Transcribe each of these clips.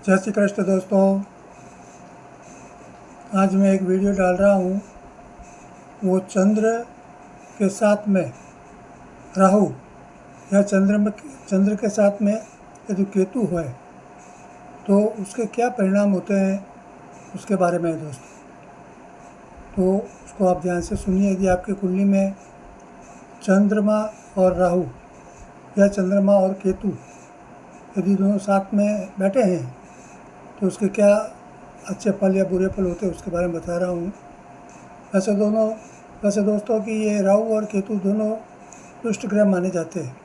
जय श्री कृष्ण दोस्तों। आज मैं एक वीडियो डाल रहा हूँ, वो चंद्र के साथ में राहु या चंद्र के साथ में यदि केतु है तो उसके क्या परिणाम होते हैं उसके बारे में है दोस्तों। तो उसको आप ध्यान से सुनिए। यदि आपकी कुंडली में चंद्रमा और राहु या चंद्रमा और केतु यदि दोनों साथ में बैठे हैं तो उसके क्या अच्छे फल या बुरे फल होते हैं उसके बारे में बता रहा हूँ। वैसे दोस्तों कि ये राहु और केतु दोनों दुष्ट ग्रह माने जाते हैं,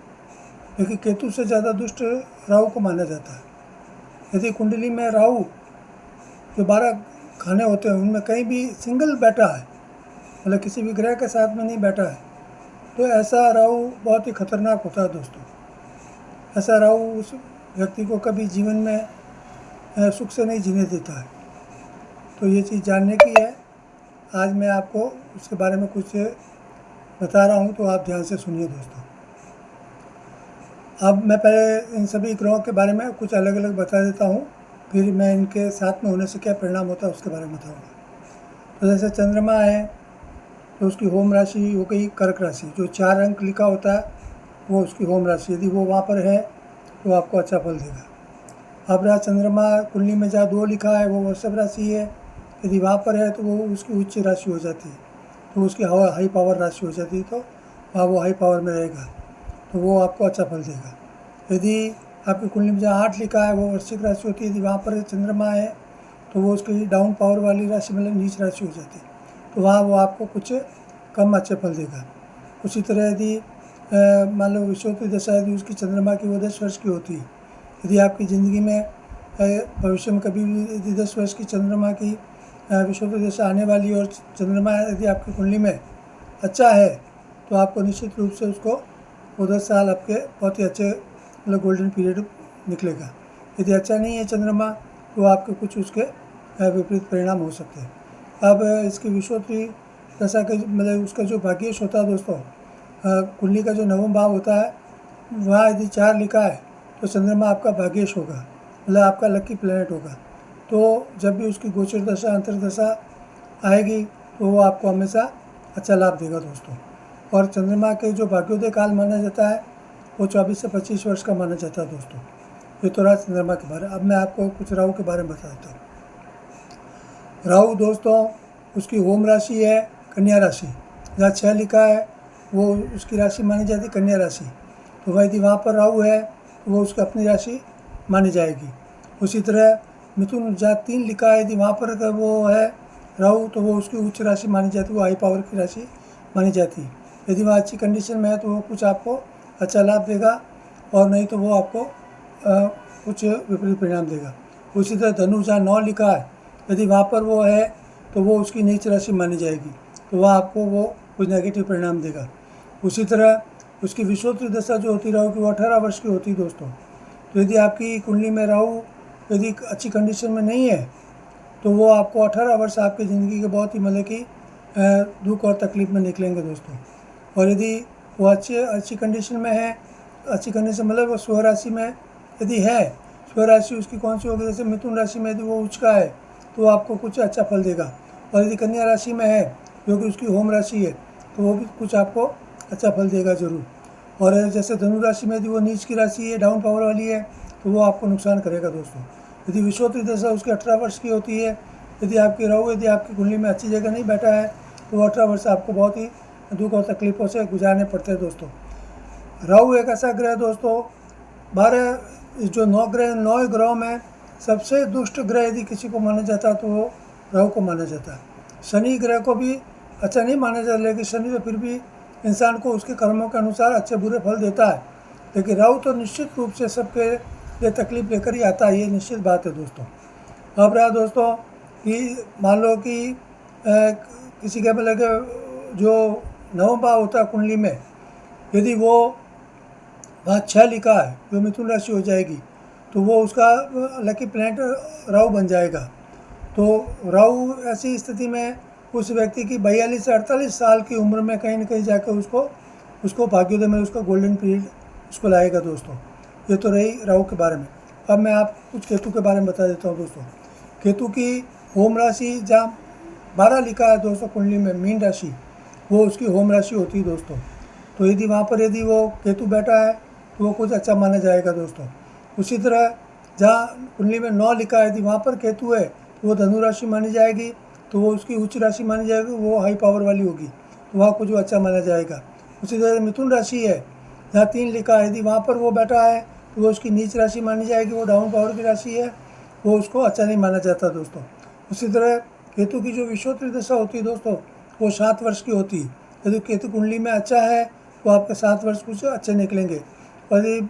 लेकिन केतु से ज़्यादा दुष्ट राहु को माना जाता है। यदि कुंडली में राहु जो 12 खाने होते हैं उनमें कहीं भी सिंगल बैठा है, मतलब किसी भी ग्रह के साथ में नहीं बैठा है, तो ऐसा राहु बहुत ही खतरनाक होता है दोस्तों। ऐसा राहु उस व्यक्ति को कभी जीवन में सुख से नहीं जीने देता है। तो ये चीज़ जानने की है, आज मैं आपको उसके बारे में कुछ बता रहा हूँ, तो आप ध्यान से सुनिए दोस्तों। अब मैं पहले इन सभी ग्रहों के बारे में कुछ अलग अलग बता देता हूँ, फिर मैं इनके साथ में होने से क्या परिणाम होता है उसके बारे में बताऊँगा। तो जैसे चंद्रमा है तो उसकी होम राशि हो गई कर्क राशि, जो 4 अंक लिखा होता है वो उसकी होम राशि। यदि वो वहाँ पर है तो आपको अच्छा फल देगा। अब रहा चंद्रमा कुंडली में जहाँ 2 लिखा है वो वृषभ राशि है, यदि वहाँ पर है तो वो उसकी उच्च राशि हो जाती है, तो उसकी हाई पावर राशि हो जाती है, तो वहाँ वो हाई पावर में रहेगा तो वो आपको अच्छा फल देगा। यदि आपकी कुंडली में जहाँ 8 लिखा है वो वृश्चिक राशि होती है, यदि वहाँ पर चंद्रमा है तो वो उसकी डाउन पावर वाली राशि मतलब नीच राशि हो जाती है, तो वहाँ वो आपको कुछ कम अच्छे फल देगा। उसी तरह यदि मान लो विषुवती दशा यदि उसकी चंद्रमा की वो 10 वर्ष की होती है, यदि आपकी ज़िंदगी में भविष्य में कभी भी यदि 10 वर्ष की चंद्रमा की विषुवती दशा आने वाली और चंद्रमा यदि आपकी कुंडली में अच्छा है तो आपको निश्चित रूप से उसको वो 10 साल आपके बहुत ही अच्छे मतलब गोल्डन पीरियड निकलेगा। यदि अच्छा नहीं है चंद्रमा तो आपके कुछ उसके विपरीत परिणाम हो सकते हैं। अब इसकी विषुवती दशा के मतलब उसका जो भाग्येश होता है दोस्तों, कुंडली का जो 9वां भाव होता है वहाँ यदि 4 लिखा है तो चंद्रमा आपका भाग्येश होगा, मतलब आपका लकी प्लैनेट होगा। तो जब भी उसकी गोचर दशा अंतर्दशा आएगी तो वो आपको हमेशा अच्छा लाभ देगा दोस्तों। और चंद्रमा के जो भाग्योदय काल माना जाता है वो 24 से 25 वर्ष का माना जाता है दोस्तों। ये तो रहा चंद्रमा के बारे में। अब मैं आपको कुछ राहु के बारे में बता देता हूँ। राहु दोस्तों उसकी होम राशि है कन्या राशि, जहाँ 6 लिखा है वो उसकी राशि मानी जाती है कन्या राशि, तो वह यदि वहाँ पर राहु है तो वो उसकी अपनी राशि मानी जाएगी। उसी तरह मिथुन जहाँ 3 लिखा है यदि वहाँ पर अगर वो है राहु तो वो उसकी उच्च राशि मानी जाती है, वो हाई पावर की राशि मानी जाती है। यदि वहाँ अच्छी कंडीशन में है तो वो कुछ आपको अच्छा लाभ देगा, और नहीं तो वो आपको कुछ विपरीत परिणाम देगा। उसी तरह धनु जहाँ 9 लिखा है यदि वहाँ पर वो है तो वो उसकी नीच राशि मानी जाएगी, तो वह आपको वो कुछ नेगेटिव परिणाम देगा। उसी तरह उसकी विषुवती दशा जो होती राहु की वो 18 वर्ष की होती है दोस्तों। तो यदि आपकी कुंडली में राहु यदि अच्छी कंडीशन में नहीं है तो वो आपको 18 वर्ष आपकी ज़िंदगी के बहुत ही मतलब कि दुख और तकलीफ में निकलेंगे दोस्तों। और यदि वो अच्छी कंडीशन में है, अच्छी कंडीशन मतलब वो स्वराशि में यदि है, स्वराशि उसकी कौन सी होगी, जैसे मिथुन राशि में यदि वो उच्च का है तो आपको कुछ अच्छा फल देगा। और यदि कन्या राशि में है जो कि उसकी होम राशि है तो वो भी कुछ आपको अच्छा फल देगा ज़रूर। और जैसे धनु राशि में यदि वो नीच की राशि है, डाउन पावर वाली है, तो वो आपको नुकसान करेगा दोस्तों। यदि विषुवती दशा उसकी 18 वर्ष की होती है, यदि आपकी राहु यदि आपकी कुंडली में अच्छी जगह नहीं बैठा है तो वो 18 वर्ष आपको बहुत ही दुख और तकलीफ़ों से गुजारने पड़ते हैं दोस्तों। राहु एक ऐसा ग्रह दोस्तों, 12 जो 9 ग्रह 9 ग्रहों में सबसे दुष्ट ग्रह यदि किसी को माना जाता है तो वो राहु को माना जाता है। शनि ग्रह को भी अच्छा नहीं माना जाता, लेकिन शनि तो फिर भी इंसान को उसके कर्मों के अनुसार अच्छे बुरे फल देता है, लेकिन राहु तो निश्चित रूप से सबके लिए तकलीफ लेकर ही आता है, ये निश्चित बात है दोस्तों। अब रहा दोस्तों कि मान लो कि किसी के मतलब जो 9वां भाव होता है कुंडली में यदि वो वहाँ 6 लिखा है जो मिथुन राशि हो जाएगी तो वो उसका लकी प्लैनेट राहु बन जाएगा। तो राहु ऐसी स्थिति में उस व्यक्ति की 42 से 48 साल की उम्र में कहीं ना कहीं जाकर उसको भाग्योदय में उसका गोल्डन पीरियड उसको लाएगा दोस्तों। ये तो रही राहु के बारे में। अब मैं आप कुछ केतु के बारे में बता देता हूँ दोस्तों। केतु की होम राशि जहाँ 12 लिखा है दोस्तों कुंडली में, मीन राशि, वो उसकी होम राशि होती है दोस्तों। तो यदि वहाँ पर यदि वो केतु बैठा है तो वो कुछ अच्छा माना जाएगा दोस्तों। उसी तरह जहाँ कुंडली में 9 लिखा है, यदि वहाँ पर केतु है तो वो धनु राशि मानी जाएगी, तो वो उसकी उच्च राशि मानी जाएगी, वो हाई पावर वाली होगी, तो वहाँ कुछ अच्छा माना जाएगा। उसी तरह मिथुन राशि है, जहाँ 3 लिखा है, यदि वहाँ पर वो बैठा है तो वो उसकी नीच राशि मानी जाएगी, वो डाउन पावर की राशि है, वो उसको अच्छा नहीं माना जाता दोस्तों। उसी तरह केतु की जो विषुवत दशा होती है दोस्तों, वो 7 वर्ष की होती है। यदि केतु कुंडली में अच्छा है तो आपके 7 वर्ष कुछ अच्छे निकलेंगे, और यदि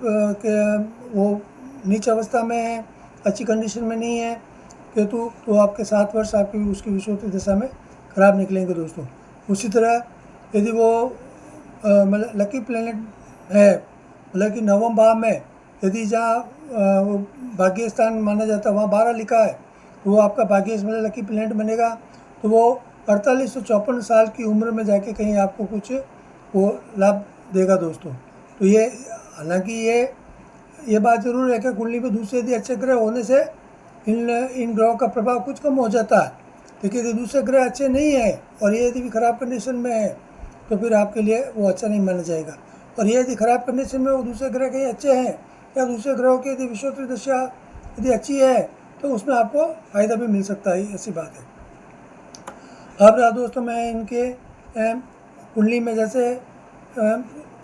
वो नीच अवस्था में है, अच्छी कंडीशन में नहीं है केतु, तो आपके 7 वर्ष आपकी उसकी विषुवत दशा में खराब निकलेंगे दोस्तों। उसी तरह यदि वो मतलब लकी प्लेनेट है, मतलब कि 9वें भाव में यदि जहाँ वो भाग्य स्थान माना जाता है, वहाँ 12 लिखा है, तो वो आपका भाग्य मतलब लकी प्लेनेट बनेगा। तो वो 48 से 54 साल की उम्र में जाके कहीं आपको कुछ वो लाभ देगा दोस्तों। तो ये हालांकि ये बात ज़रूर है कि कुंडली में दूसरे यदि अच्छे ग्रह होने से इन ग्रहों का प्रभाव कुछ कम हो जाता है, लेकिन यदि दूसरे ग्रह अच्छे नहीं है और ये यदि भी खराब कंडीशन में है तो फिर आपके लिए वो अच्छा नहीं माना जाएगा। और ये यदि खराब कंडीशन में वो दूसरे ग्रह कहीं अच्छे हैं या दूसरे ग्रहों की यदि विषुवत दशा यदि अच्छी है तो उसमें आपको फ़ायदा भी मिल सकता है, ऐसी बात है। अब रहा दोस्तों, मैं इनके कुंडली में जैसे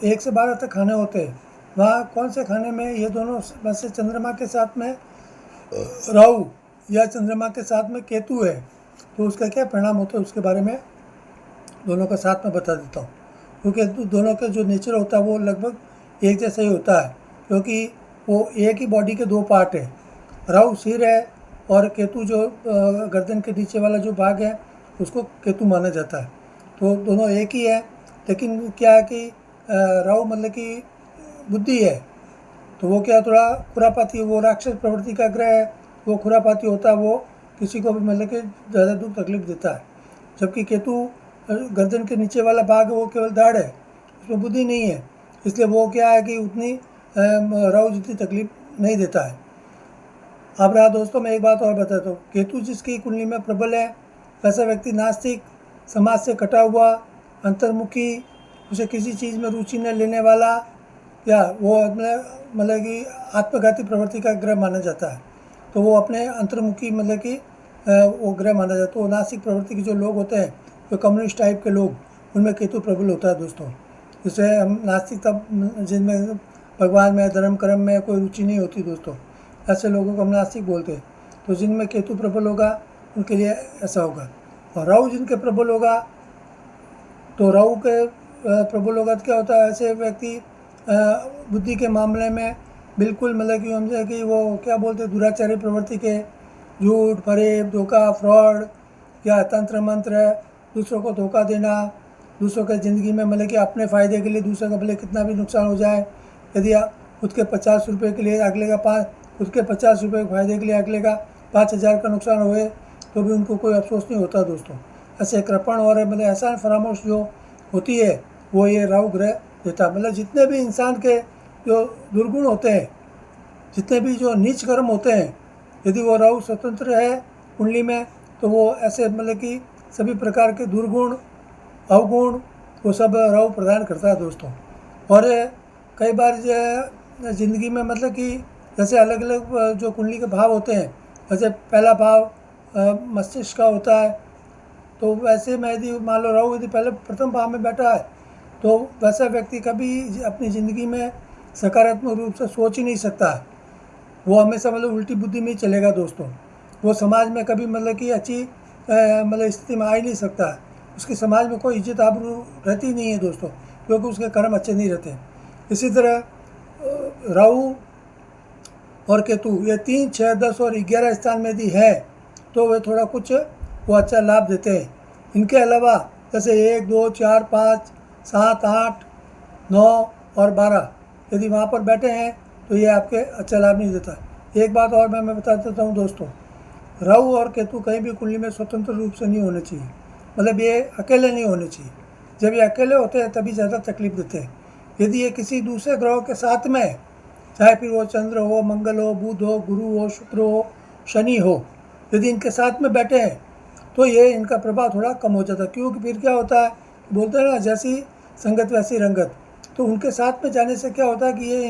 1 से 12 तक खाने होते हैं, वहाँ कौन से खाने में ये दोनों, वैसे चंद्रमा के साथ में राहु या चंद्रमा के साथ में केतु है तो उसका क्या परिणाम होता है उसके बारे में दोनों का साथ में बता देता हूँ। क्योंकि दोनों का जो नेचर होता है वो लगभग एक जैसा ही होता है, क्योंकि वो एक ही बॉडी के 2 पार्ट है। राहु सिर है और केतु जो गर्दन के नीचे वाला जो भाग है उसको केतु माना जाता है। तो दोनों एक ही है, लेकिन क्या है कि राहु मतलब कि बुद्धि है, तो वो क्या थोड़ा खुरापाती, वो राक्षस प्रवृत्ति का ग्रह है, वो खुरापाती होता है, वो किसी को भी मतलब कि ज़्यादा दुख तकलीफ देता है। जबकि केतु गर्दन के नीचे वाला भाग है, वो केवल दाढ़ है, उसमें बुद्धि नहीं है, इसलिए वो क्या है कि उतनी राहु जितनी तकलीफ नहीं देता है। अब रहा दोस्तों, मैं एक बात और बताता हूँ, केतु जिसकी कुंडली में प्रबल है वैसा व्यक्ति नास्तिक, समाज से कटा हुआ, अंतर्मुखी, उसे किसी चीज़ में रुचि न लेने वाला, या वो मतलब कि आत्मघाती प्रवृत्ति का ग्रह माना जाता है। तो वो अपने अंतर्मुखी मतलब कि वो ग्रह माना जाता है। तो नास्तिक प्रवृत्ति के जो लोग होते हैं, जो कम्युनिस्ट टाइप के लोग, उनमें केतु प्रबल होता है दोस्तों। जिससे हम नास्तिक तब जिनमें भगवान में, धर्म कर्म में कोई रुचि नहीं होती दोस्तों, ऐसे लोगों को हम नास्तिक बोलते हैं। तो जिनमें केतु प्रबल होगा उनके लिए ऐसा होगा। और राहु जिनके प्रबल होगा, तो राहु के प्रबल होगा तो क्या होता है, ऐसे व्यक्ति बुद्धि के मामले में बिल्कुल मतलब कि समझे कि वो क्या बोलते हैं, दुराचारी प्रवृत्ति के, झूठ, फरेब, धोखा, फ्रॉड, या तंत्र मंत्र, दूसरों को धोखा देना, दूसरों के ज़िंदगी में मतलब कि अपने फ़ायदे के लिए दूसरे का भले कितना भी नुकसान हो जाए, यदि खुद के 50 रुपये के लिए अगले का खुद के 50 रुपये के फ़ायदे के लिए अगले का 5000 का नुकसान हुए तो भी उनको कोई अफसोस नहीं होता दोस्तों। ऐसे कृपण और मतलब ऐसा फरामोश जो होती है वो ये राहु ग्रह देता। मतलब जितने भी इंसान के जो दुर्गुण होते हैं, जितने भी जो नीच कर्म होते हैं, यदि वो राहु स्वतंत्र है कुंडली में तो वो ऐसे मतलब कि सभी प्रकार के दुर्गुण, अवगुण, वो सब राहु प्रदान करता है दोस्तों। और कई बार ज़िंदगी में मतलब कि जैसे अलग अलग जो कुंडली के भाव होते हैं, जैसे पहला भाव मस्तिष्क का होता है, तो वैसे में यदि मान लो राहु यदि पहले प्रथम भाव में बैठा है तो वैसा व्यक्ति कभी अपनी ज़िंदगी में सकारात्मक रूप से सोच ही नहीं सकता है। वो हमेशा मतलब उल्टी बुद्धि में ही चलेगा दोस्तों। वो समाज में कभी मतलब कि अच्छी मतलब स्थिति में आ ही नहीं सकता है। उसकी समाज में कोई इज्जत आबरू रहती नहीं है दोस्तों, क्योंकि उसके कर्म अच्छे नहीं रहते। इसी तरह राहु और केतु ये 3, 6, 10 और 11 स्थान में यदि है तो वे थोड़ा कुछ वो अच्छा लाभ देते हैं। इनके अलावा जैसे 1, 2, 4, 5, 7, 8, 9 और 12 यदि वहाँ पर बैठे हैं तो ये आपके अच्छा लाभ नहीं देता। एक बात और मैं बता देता हूँ दोस्तों, राहु और केतु कहीं भी कुंडली में स्वतंत्र रूप से नहीं होने चाहिए, मतलब ये अकेले नहीं होने चाहिए। जब ये अकेले होते हैं तभी ज़्यादा तकलीफ देते हैं। यदि ये किसी दूसरे ग्रहों के साथ में, चाहे फिर वो चंद्र हो, मंगल हो, बुध हो, गुरु हो, शुक्र हो, शनि हो, यदि इनके साथ में बैठे हैं तो ये इनका प्रभाव थोड़ा कम हो जाता है। क्योंकि फिर क्या होता है, बोलते हैं ना, जैसी संगत वैसी रंगत। तो उनके साथ में जाने से क्या होता है कि ये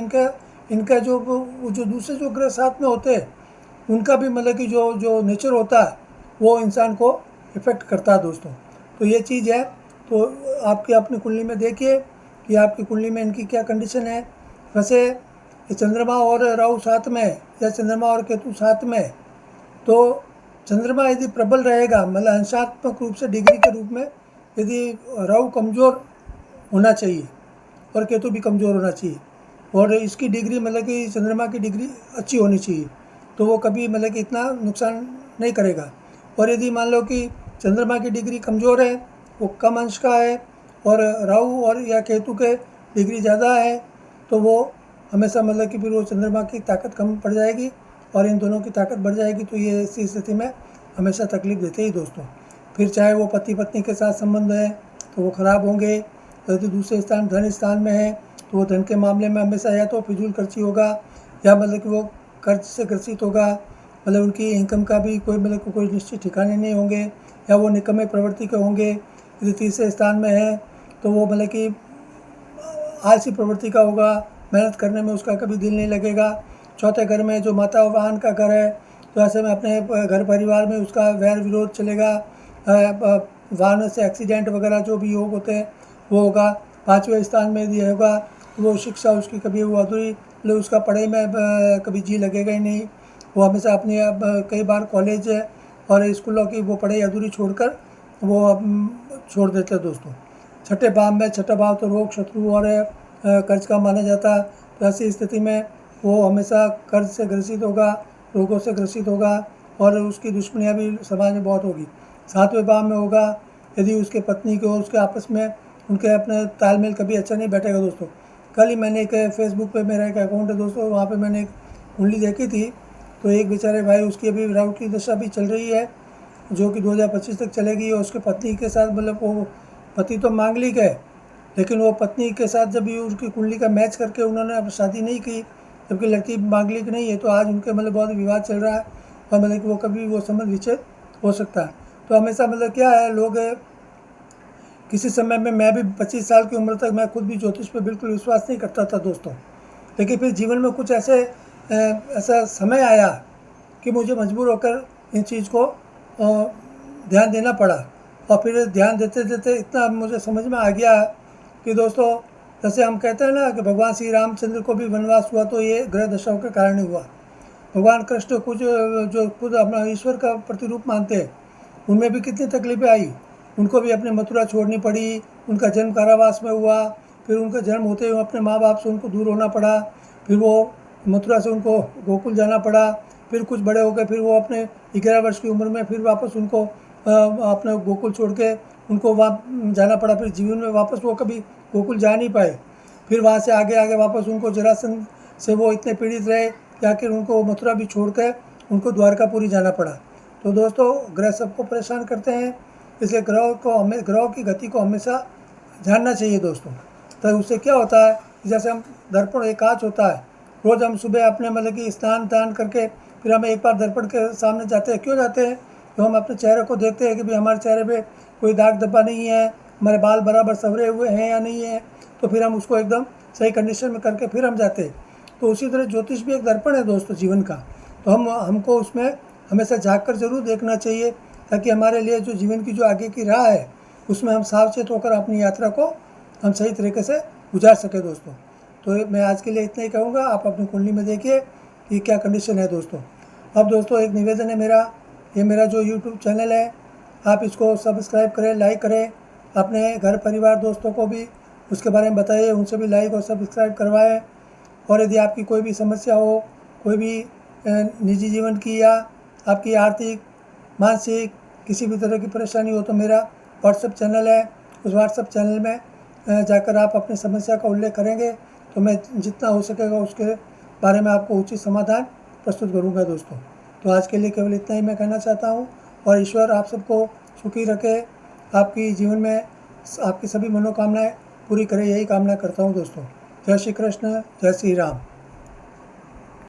इनका जो दूसरे जो ग्रह साथ में होते हैं उनका भी मतलब कि जो नेचर होता है वो इंसान को इफ़ेक्ट करता है दोस्तों। तो ये चीज़ है। तो आपकी अपनी कुंडली में देखिए कि आपकी कुंडली में इनकी क्या कंडीशन है। वैसे ये चंद्रमा और राहु साथ में या चंद्रमा और केतु साथ में, तो चंद्रमा यदि प्रबल रहेगा, मतलब अंशात्मक रूप से डिग्री के रूप में, यदि राहु कमज़ोर होना चाहिए और केतु भी कमज़ोर होना चाहिए, और इसकी डिग्री मतलब कि चंद्रमा की डिग्री अच्छी होनी चाहिए, तो वो कभी मतलब कि इतना नुकसान नहीं करेगा। और यदि मान लो कि चंद्रमा की डिग्री कमज़ोर है, वो कम अंश का है, और राहु और या केतु के डिग्री ज़्यादा है, तो वो हमेशा मतलब कि फिर वो चंद्रमा की ताकत कम पड़ जाएगी और इन दोनों की ताकत बढ़ जाएगी। तो ये ऐसी स्थिति में हमेशा तकलीफ देते ही दोस्तों। फिर चाहे वो पति पत्नी के साथ संबंध है तो वो ख़राब होंगे, यदि दूसरे स्थान धन स्थान में है तो वो धन के मामले में हमेशा या तो फिजूल खर्ची होगा, या मतलब कि वो कर्ज से ग्रसित होगा, मतलब उनकी इनकम का भी कोई निश्चित ठिकाने नहीं होंगे, या वो निकम्मे प्रवृत्ति के होंगे। यदि तीसरे स्थान में है तो वो मतलब कि आलसी प्रवृत्ति का होगा, मेहनत करने में उसका कभी दिल नहीं लगेगा। चौथे घर में जो माता वाहन का घर है, तो ऐसे में अपने घर परिवार में उसका वैर विरोध चलेगा, वाहन से एक्सीडेंट वगैरह जो भी योग होते हैं वो होगा। पाँचवें स्थान में यदि होगा वो शिक्षा उसकी कभी वो अधूरी, मतलब उसका पढ़ाई में कभी जी लगेगा ही नहीं। वो हमेशा अपनी कई बार कॉलेज और स्कूलों की वो पढ़ाई अधूरी छोड़कर वो छोड़ देते हैं दोस्तों। छठे भाव में, छठा भाव तो रोग, शत्रु और कर्ज का माना जाता है। तो ऐसी स्थिति में वो हमेशा कर्ज से ग्रसित होगा, रोगों से ग्रसित होगा, और उसकी दुश्मनियाँ भी समाज में बहुत होगी। सातवें भाव में होगा यदि उसके पत्नी के और उसके आपस में उनके अपने तालमेल कभी अच्छा नहीं बैठेगा दोस्तों। कल ही मैंने एक फेसबुक पे मेरा एक अकाउंट है दोस्तों, वहाँ पे मैंने एक कुंडली देखी थी। तो एक बेचारे भाई, उसकी अभी राहु की दशा भी चल रही है जो कि 2025 तक चलेगी, और उसके पत्नी के साथ मतलब वो पति तो मांगलिक है, लेकिन वो पत्नी के साथ जब भी उसकी कुंडली का मैच करके उन्होंने अब शादी नहीं की, जबकि लड़की मांगलिक नहीं है, तो आज उनके मतलब बहुत विवाद चल रहा है, और मतलब कि वो कभी वो संबंध विच्छेद हो सकता है। तो हमेशा मतलब क्या है, लोग किसी समय में, मैं भी 25 साल की उम्र तक मैं खुद भी ज्योतिष पे बिल्कुल विश्वास नहीं करता था दोस्तों। लेकिन फिर जीवन में कुछ ऐसा समय आया कि मुझे मजबूर होकर इन चीज़ को ध्यान देना पड़ा, और फिर ध्यान देते देते इतना मुझे समझ में आ गया कि दोस्तों, जैसे हम कहते हैं ना कि भगवान श्री रामचंद्र को भी वनवास हुआ तो ये ग्रह दशाओं के कारण ही हुआ। भगवान कृष्ण कुछ जो खुद अपना ईश्वर का प्रतिरूप मानते हैं, उनमें भी कितनी तकलीफें आई, उनको भी अपने मथुरा छोड़नी पड़ी, उनका जन्म कारावास में हुआ, फिर उनका जन्म होते हुए अपने माँ बाप से उनको दूर होना पड़ा, फिर वो मथुरा से उनको गोकुल जाना पड़ा, फिर कुछ बड़े हो गए, फिर वो अपने 11 वर्ष की उम्र में फिर वापस उनको अपने गोकुल छोड़ के उनको वहाँ जाना पड़ा। फिर जीवन में वापस वो कभी गोकुल जा नहीं पाए। फिर वहाँ से आगे आगे वापस उनको जरासंध से वो इतने पीड़ित रहे कि आखिर उनको मथुरा भी छोड़ कर उनको द्वारकापुरी जाना पड़ा। तो दोस्तों, ग्रह सबको परेशान करते हैं, इसलिए ग्रहों की गति को हमेशा जानना चाहिए दोस्तों। तो उससे क्या होता है, जैसे हम दर्पण एक कांच होता है, रोज़ हम सुबह अपने मतलब कि स्नान दान करके फिर हम एक बार दर्पण के सामने जाते हैं। क्यों जाते हैं? तो हम अपने चेहरे को देखते हैं कि भाई हमारे चेहरे पे कोई दाग धब्बा नहीं है, हमारे बाल बराबर संवरे हुए हैं या नहीं है, तो फिर हम उसको एकदम सही कंडीशन में करके फिर हम जाते हैं। तो उसी तरह ज्योतिष भी एक दर्पण है दोस्तों जीवन का। तो हमको उसमें हमेशा झाँक कर ज़रूर देखना चाहिए, ताकि हमारे लिए जो जीवन की जो आगे की राह है उसमें हम सावचेत होकर अपनी यात्रा को हम सही तरीके से गुजार सकें दोस्तों। तो मैं आज के लिए इतना ही कहूँगा। आप अपनी कुंडली में देखिए कि क्या कंडीशन है दोस्तों। अब दोस्तों, एक निवेदन है मेरा, ये मेरा जो यूट्यूब चैनल है, आप इसको सब्सक्राइब करें, लाइक करें, अपने घर परिवार दोस्तों को भी उसके बारे में बताइए, उनसे भी लाइक और सब्सक्राइब करवाएं। और यदि आपकी कोई भी समस्या हो, कोई भी निजी जीवन की या आपकी आर्थिक, मानसिक किसी भी तरह की परेशानी हो, तो मेरा व्हाट्सएप चैनल है, उस व्हाट्सएप चैनल में जाकर आप अपनी समस्या का उल्लेख करेंगे तो मैं जितना हो सकेगा उसके बारे में आपको उचित समाधान प्रस्तुत करूंगा दोस्तों। तो आज के लिए केवल इतना ही मैं कहना चाहता हूं, और ईश्वर आप सबको सुखी रखे, आपकी जीवन में आपकी सभी मनोकामनाएं पूरी करे, यही कामना करता हूं दोस्तों। जय श्री कृष्ण, जय श्री राम।